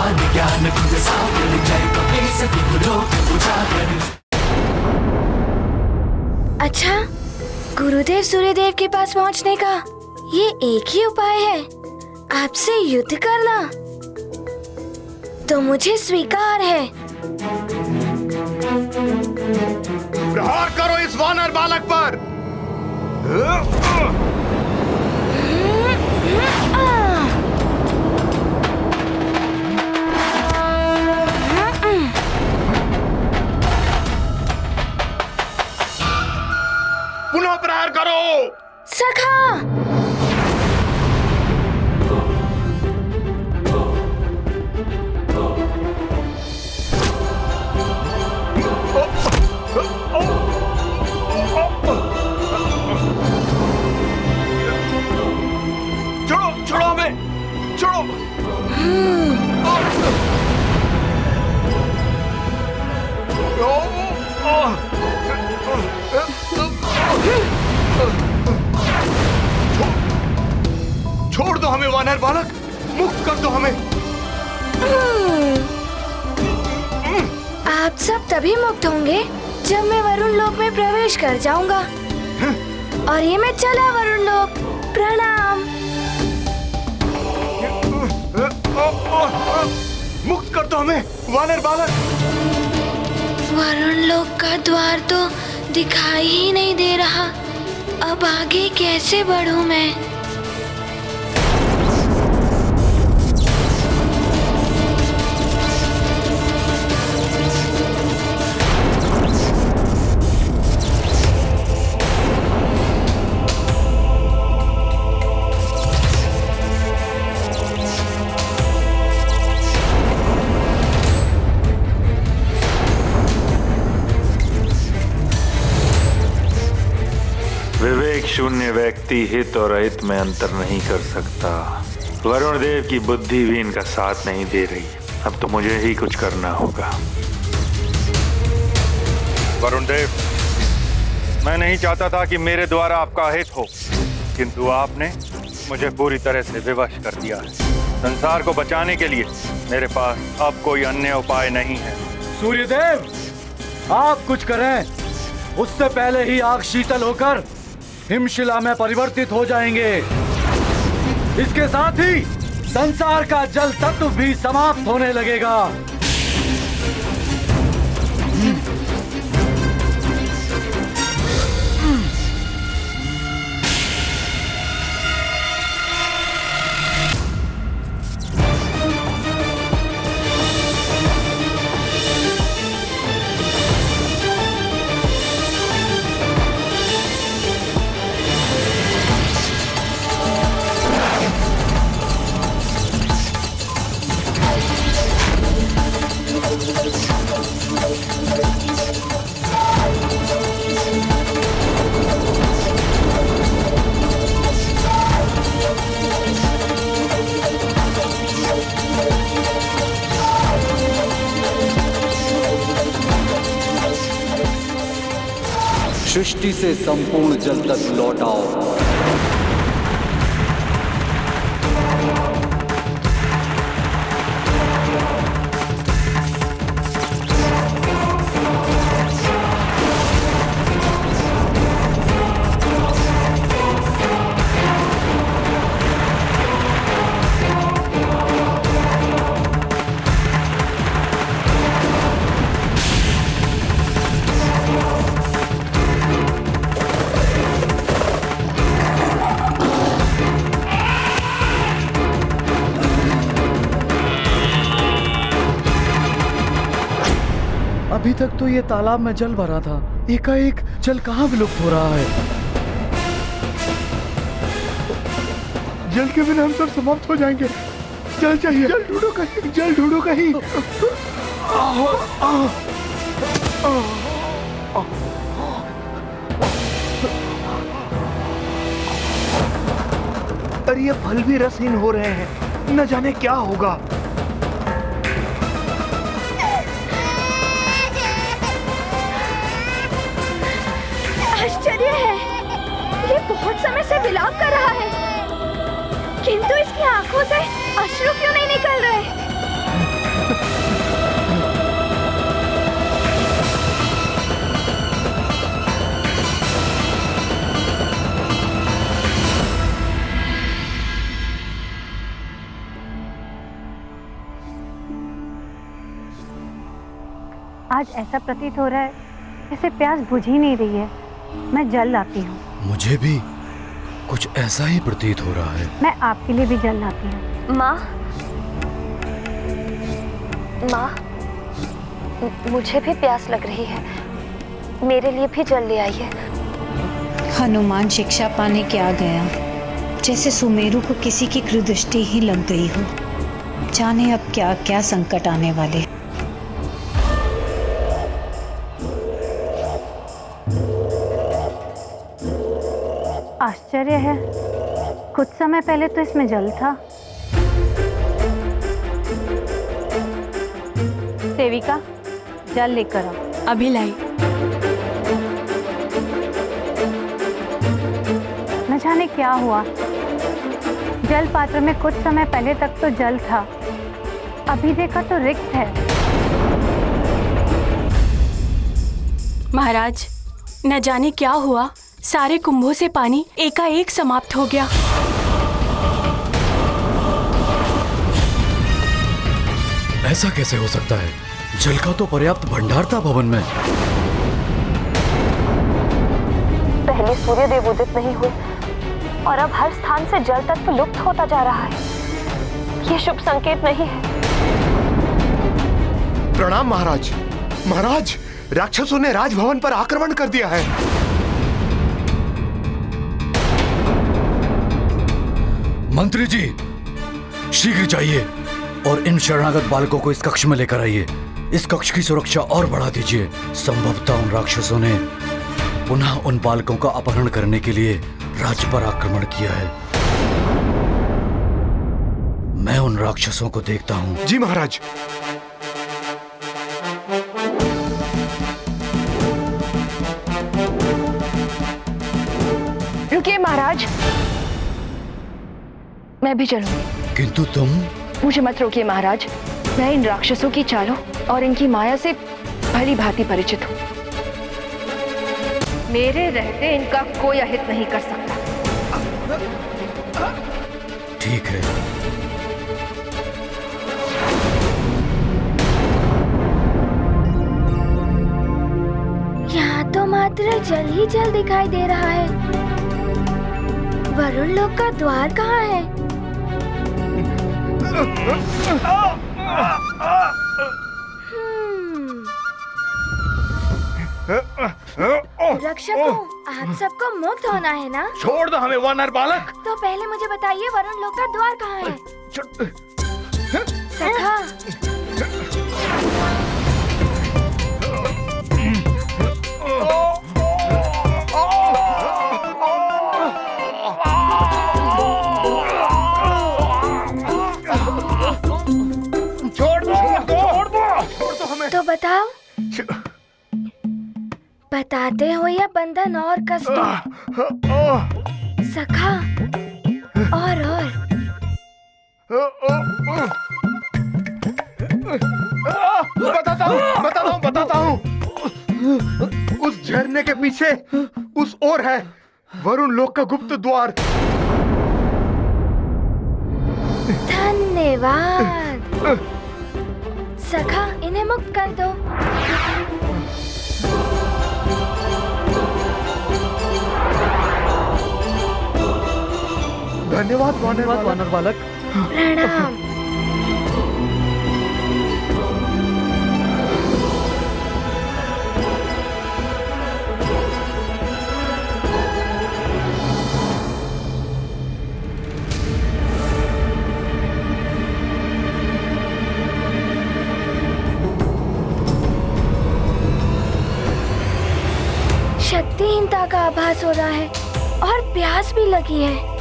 विद्वान ज्ञान खुद सागर जय कपे सभी लोक उजागर। अच्छा, गुरुदेव सूर्यदेव के पास पहुंचने का ये एक ही उपाय है, आपसे युद्ध करना। तो मुझे स्वीकार है। प्रहार करो इस वानर बालक पर। पुनः प्रहार करो। सखा, छोड़ो हमें, छोड़ो। छोड़ दो हमें वानर बालक, मुक्त कर दो हमें। आप सब तभी मुक्त होंगे जब मैं वरुण लोक में प्रवेश कर जाऊंगा। और ये मैं चला वरुण लोक। प्रणाम। मुक्त कर दो हमें वानर बालक। वरुण लोक का द्वार तो दिखाई ही नहीं दे रहा। अब आगे कैसे बढ़ूं मैं? विवेक शून्य व्यक्ति हित और अहित में अंतर नहीं कर सकता। वरुण देव की बुद्धि भी इनका साथ नहीं दे रही। अब तो मुझे ही कुछ करना होगा। वरुण देव, मैं नहीं चाहता था कि मेरे द्वारा आपका हित हो, किंतु आपने मुझे पूरी तरह से विवश कर दिया है। संसार को बचाने के लिए मेरे पास अब कोई अन्य उपाय नहीं है। सूर्यदेव, आप कुछ करें, उससे पहले ही आग शीतल होकर हिमशिला में परिवर्तित हो जाएंगे। इसके साथ ही संसार का जल तत्व भी समाप्त होने लगेगा। सृष्टि से संपूर्ण जल तक लौटाओ। अभी तक तो ये तालाब में जल भरा था, एकाएक जल कहाँ विलुप्त हो रहा है? जल के बिना हम सब समाप्त हो जाएंगे। जल चाहिए, जल ढूंढो कहीं, जल ढूंढो कहीं। अरे ये फल भी रसहीन हो रहे हैं, न जाने क्या होगा। आश्चर्य है, ये बहुत समय से विलाप कर रहा है, किंतु इसकी आंखों से अश्रु क्यों नहीं निकल रहे? आज ऐसा प्रतीत हो रहा है जैसे प्यास बुझ ही नहीं रही है। मैं जल लाती हूँ। मुझे भी कुछ ऐसा ही प्रतीत हो रहा है। मैं आपके लिए भी जल लाती हूँ। माँ, माँ, मुझे भी प्यास लग रही है, मेरे लिए भी जल ले आइए। हनुमान शिक्षा पाने क्या गया, जैसे सुमेरु को किसी की कृदृष्टि ही लग गई हो। जाने अब क्या क्या संकट आने वाले। आश्चर्य है, कुछ समय पहले तो इसमें जल था। सेविका, जल लेकर आओ। अभी लाई। न जाने क्या हुआ, जल पात्र में कुछ समय पहले तक तो जल था, अभी देखा तो रिक्त है। महाराज, न जाने क्या हुआ, सारे कुंभों से पानी एकाएक समाप्त हो गया। ऐसा कैसे हो सकता है? जल का तो पर्याप्त भंडार था भवन में। पहले सूर्यदेव उदित नहीं हुए और अब हर स्थान से जल तत्व लुप्त होता जा रहा है। ये शुभ संकेत नहीं है। प्रणाम महाराज। महाराज, राक्षसों ने राजभवन पर आक्रमण कर दिया है। मंत्री जी, शीघ्र जाइए और इन शरणागत बालकों को इस कक्ष में लेकर आइए। इस कक्ष की सुरक्षा और बढ़ा दीजिए। संभवतः उन राक्षसों ने पुनः उन बालकों का अपहरण करने के लिए राज्य पर आक्रमण किया है। मैं उन राक्षसों को देखता हूँ। जी महाराज। रुकिए महाराज, मैं भी चलूंगी। किंतु तुम? मुझे मत रोकिए महाराज, मैं इन राक्षसों की चालों और इनकी माया से भली भांति परिचित हूँ। मेरे रहते इनका कोई अहित नहीं कर सकता। ठीक है। यहाँ तो मात्र जल ही जल दिखाई दे रहा है। वरुण लोक का द्वार कहाँ है? रक्षकों, आप सबको मुक्त होना है ना? छोड़ दो हमें वानर बालक। तो पहले मुझे बताइए, वरुण लोक का द्वार कहाँ है? सखा, छोड़ दो हमें। तो बताओ, बताते हो या बंधन और कष्ट? सखा, और बताता हूँ। उस झरने के पीछे उस ओर है वरुण लोक का गुप्त द्वार। धन्यवाद। सखा, इन्हें मुक्त कर दो। धन्यवाद वानर बालक। प्रणाम। शक्तिहीनता का आभास हो रहा है और प्यास भी लगी है।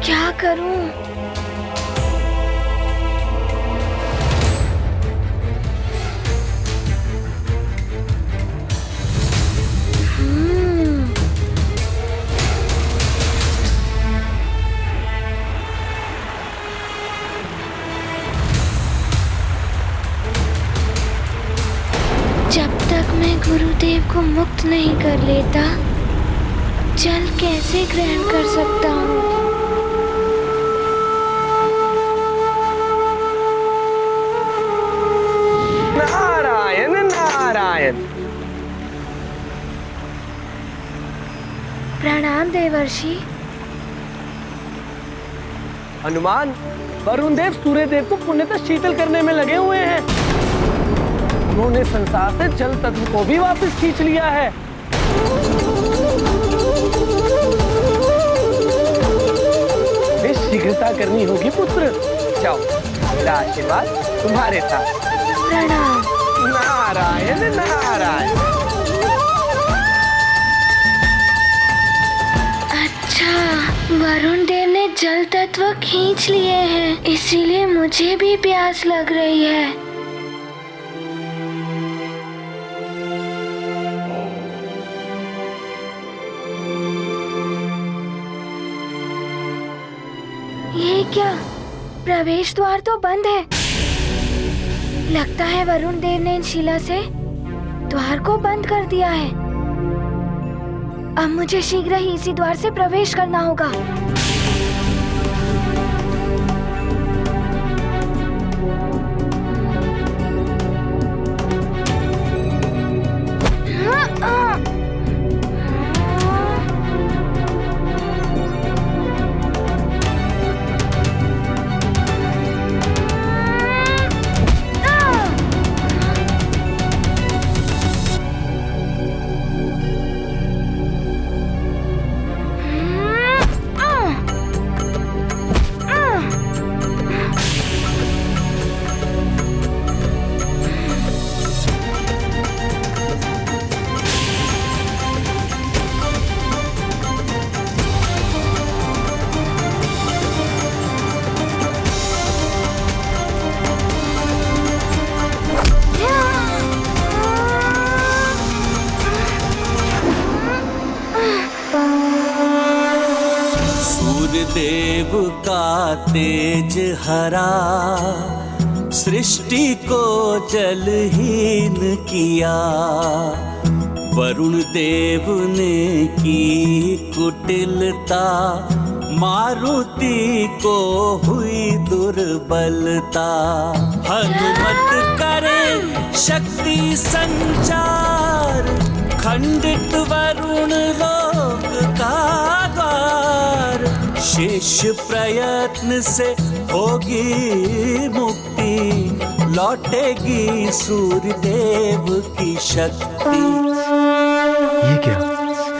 क्या करूं? जब तक मैं गुरुदेव को मुक्त नहीं कर लेता, जल कैसे ग्रहण कर सकता हूँ? नारायण प्रणाम देवर्षि। हनुमान, वरुण देव सूर्य देव को पुण्यतः शीतल करने में लगे हुए हैं। उन्होंने संसार से जल तत्व को भी वापस खींच लिया है। शीघ्रता करनी होगी पुत्र। जाओ, मेरा आशीर्वाद तुम्हारे साथ। प्रणाम। नारायण नारायण। अच्छा, वरुण देव ने जल तत्व खींच लिए हैं, इसीलिए मुझे भी प्यास लग रही है। ये क्या? प्रवेश द्वार तो बंद है। लगता है वरुण देव ने इन शिला से द्वार को बंद कर दिया है। अब मुझे शीघ्र ही इसी द्वार से प्रवेश करना होगा। देव का तेज हरा, सृष्टि को जलहीन किया। वरुण देव ने की कुटिलता, मारुति को हुई दुर्बलता। हनुमत करे शक्ति संचार, खंडित वरुण लोक का द्वार। शेष प्रयत्न से होगी मुक्ति, लौटेगी सूर्य देव की शक्ति। ये क्या?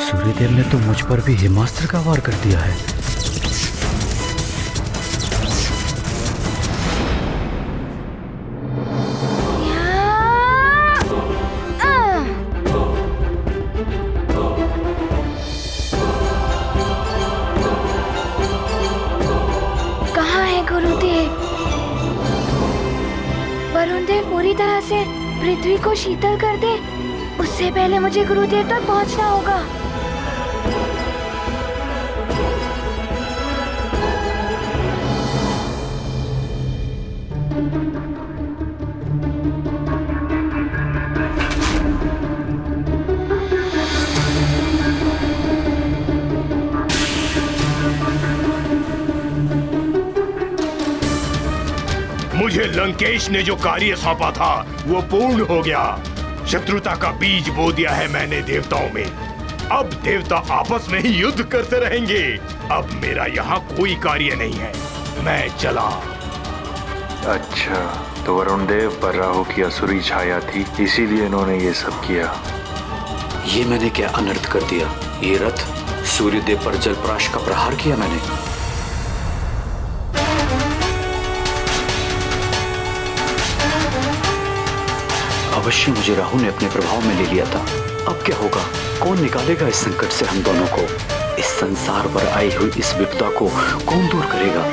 सूर्यदेव ने तो मुझ पर भी हिमास्त्र का वार कर दिया है। वरुण देव पूरी तरह से पृथ्वी को शीतल कर दे, उससे पहले मुझे गुरुदेव तक पहुंचना होगा। मुझे लंकेश ने जो कार्य सौंपा था वो पूर्ण हो गया। शत्रुता का बीज बो दिया है मैंने देवताओं में। अब देवता आपस में ही युद्ध करते रहेंगे। अब मेरा यहाँ कोई कार्य नहीं है, मैं चला। अच्छा, तो वरुण देव पर राहु की असुरी छाया थी, इसीलिए इन्होंने ये सब किया। ये मैंने क्या अनर्थ कर दिया? ये रथ सूर्यदेव पर जलप्राश का प्रहार किया मैंने। अवश्य मुझे राहु ने अपने प्रभाव में ले लिया था। अब क्या होगा? कौन निकालेगा इस संकट से हम दोनों को? इस संसार पर आई हुई इस विपदा को कौन दूर करेगा?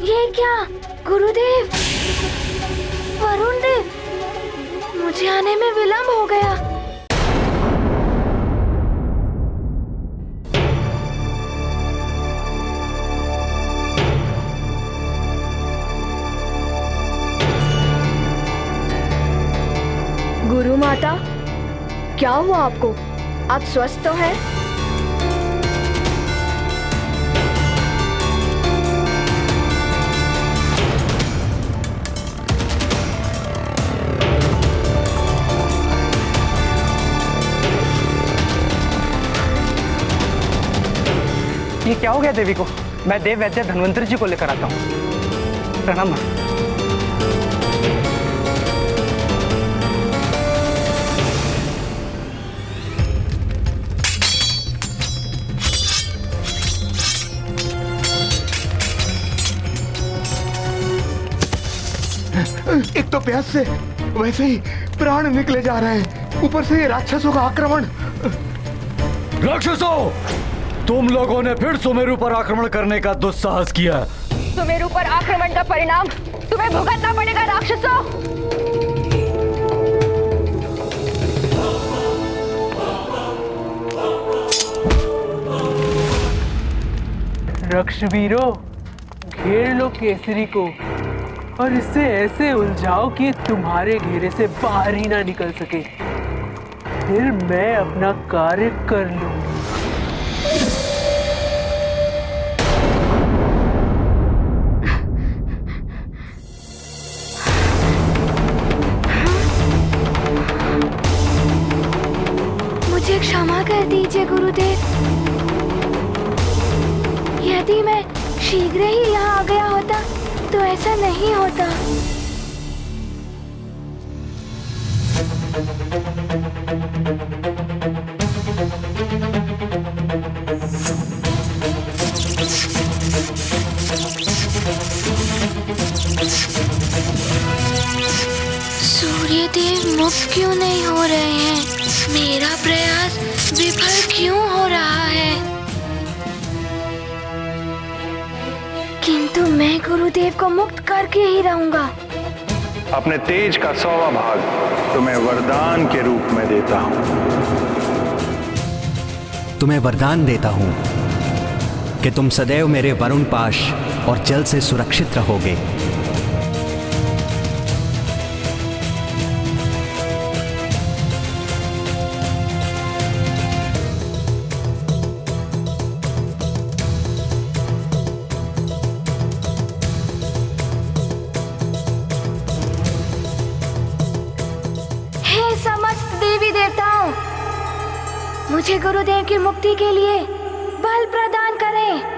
ये क्या? गुरुदेव, वरुण देव, मुझे आने में विलंब हो गया। गुरु माता, क्या हुआ आपको? आप स्वस्थ तो हैं? ये क्या हो गया देवी को? मैं देव वैद्य धन्वंतरी जी को लेकर आता हूँ। प्रणाम। एक तो प्यास से वैसे ही प्राण निकले जा रहे हैं, ऊपर से ये राक्षसों का आक्रमण। राक्षसों, तुम लोगों ने फिर सुमेरु पर आक्रमण करने का दुस्साहस किया। सुमेरु पर आक्रमण का परिणाम तुम्हें भुगतना पड़ेगा राक्षसों। रक्षवीरों, घेर लो केसरी को और इसे ऐसे उलझाओ कि तुम्हारे घेरे से बाहर ही ना निकल सके। फिर मैं अपना कार्य कर लूंगी। मुझे क्षमा कर दीजिए गुरुदेव। यदि मैं शीघ्र ही यहाँ आ गया होता तो ऐसा नहीं होता। सूर्यदेव मुक्त क्यों नहीं हो रहे हैं? मेरा प्रयास विफल क्यों हो रहा है? किंतु मैं गुरुदेव को मुक्त करके ही रहूंगा। अपने तेज का 100वां भाग तुम्हें वरदान के रूप में देता हूं। तुम्हें वरदान देता हूं कि तुम सदैव मेरे वरुण पाश और जल से सुरक्षित रहोगे। मुझे गुरुदेव की मुक्ति के लिए बल प्रदान करें।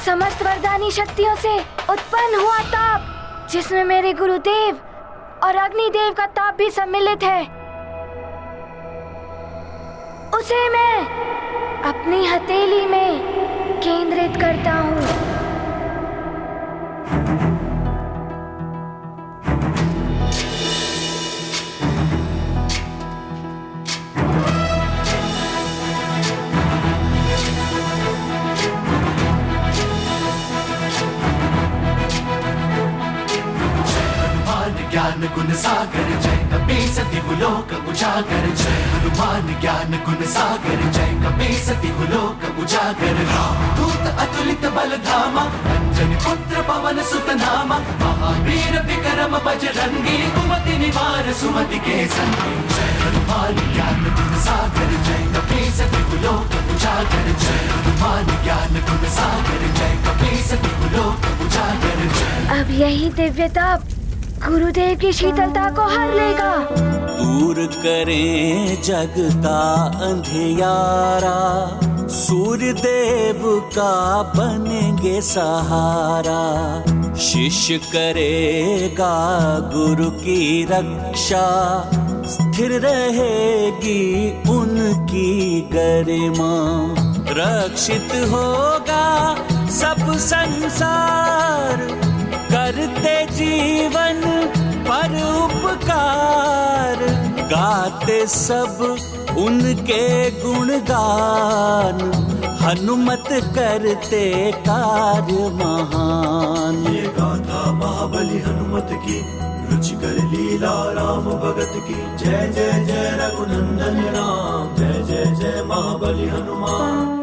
समस्त वरदानी शक्तियों से उत्पन्न हुआ ताप, जिसमें मेरे गुरुदेव और अग्निदेव का ताप भी सम्मिलित है, उसे मैं अपनी हथेली में केंद्रित करता हूँ। ज्ञान गुण सागर जय कपी सती लोक उजागर। जय हनुमान ज्ञान गुण सागर जय कपी सती लोक उजागर। दूत अतुलित बल धामा अंजनी पुत्र पवन सुत नामा। महावीर विक्रम बजरंगी कुमति निवार सुमति के संगी। जय हनुमान ज्ञान गुण सागर जय कपी सती लोक उजागर। जय हनुमान ज्ञान गुण सागर जय कपी सती लोक उजागर। अब यही दिव्य ताप गुरुदेव की शीतलता को हर लेगा। दूर करें जग का अंधियारा, सूर्य देव का बनेंगे सहारा। शिष्य करेगा गुरु की रक्षा, स्थिर रहेगी उनकी गरिमा। रक्षित होगा सब संसार, करते जीवन पर उपकार। गाते सब उनके गुणगान, हनुमत करते कार्य महान। ये गाथा महाबली हनुमत की, रुचिकर लीला राम भगत की। जय जय जय रघुनंदन राम, जय जय जय महाबली हनुमान।